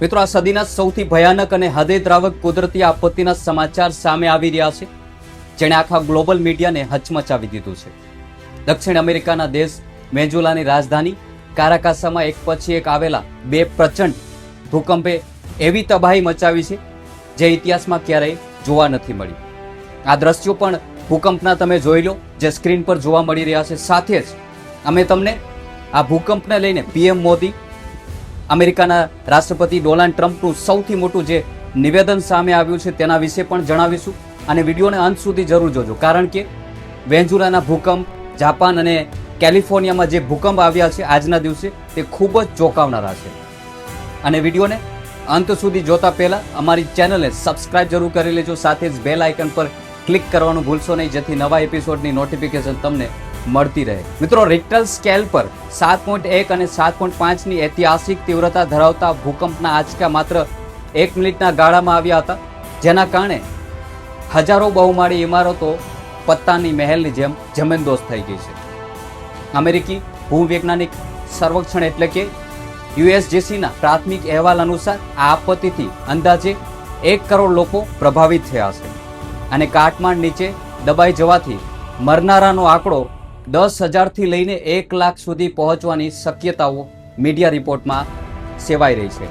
મિત્રો, આ સદીના સૌથી ભયાનક અને હૃદયદ્રાવક કુદરતી આપત્તિના સમાચાર સામે આવી રહ્યા છે, જેણે આખા ગ્લોબલ મીડિયાને હચમચાવી દીધું છે. દક્ષિણ અમેરિકાના દેશ વેનેઝુએલાની રાજધાની કારાકાસામાં એક પછી એક આવેલા બે પ્રચંડ ભૂકંપે એવી તબાહી મચાવી છે જે ઇતિહાસમાં ક્યારેય જોવા નથી મળી. આ દ્રશ્યો પણ ભૂકંપના તમે જોઈ લો, જે સ્ક્રીન પર જોવા મળી રહ્યા છે. સાથે જ અમે તમને આ ભૂકંપને લઈને પીએમ મોદી, અમેરિકાના રાષ્ટ્રપતિ ડોનાલ્ડ ટ્રમ્પનું સૌથી મોટું જે નિવેદન સામે આવ્યું છે તેના વિશે પણ જણાવીશું. અને વિડીયોને અંત સુધી જરૂર જોજો, કારણ કે વેનેઝુએલાના ભૂકંપ, જાપાન અને કેલિફોર્નિયામાં જે ભૂકંપ આવ્યા છે આજના દિવસે, તે ખૂબ જ ચોંકાવનારા છે. અને વિડીયોને અંત સુધી જોતા પહેલા અમારી ચેનલને સબસ્ક્રાઇબ જરૂર કરી લેજો. સાથે જ બેલ આઇકન પર ક્લિક કરવાનું ભૂલશો નહીં, જેથી નવા એપિસોડની નોટિફિકેશન તમને મળતી રહે. મિત્રો, રિક્ટર સ્કેલ પર 7.1 અને 7.5ની ઐતિહાસિક તીવ્રતા ધરાવતા ભૂકંપના આંચકા માત્ર 1 મિનિટના ગાળામાં આવ્યા હતા, જેના કારણે હજારો બહુમાળી ઇમારતો પત્તાની મહેલની જેમ જમીનદોસ્ત થઈ ગઈ છે. અમેરિકી ભૂવૈજ્ઞાનિક સર્વેક્ષણ એટલે કે USGSના પ્રાથમિક અહેવાલ અનુસાર આ આપત્તિથી અંદાજે 1 કરોડ લોકો પ્રભાવિત થયા છે અને કાટમાળ નીચે દબાઈ જવાથી મરનારાનો આંકડો 10,000થી લઈને 1 લાખ સુધી પહોંચવાની શક્યતાઓ મીડિયા રિપોર્ટમાં સેવાઈ રહી છે.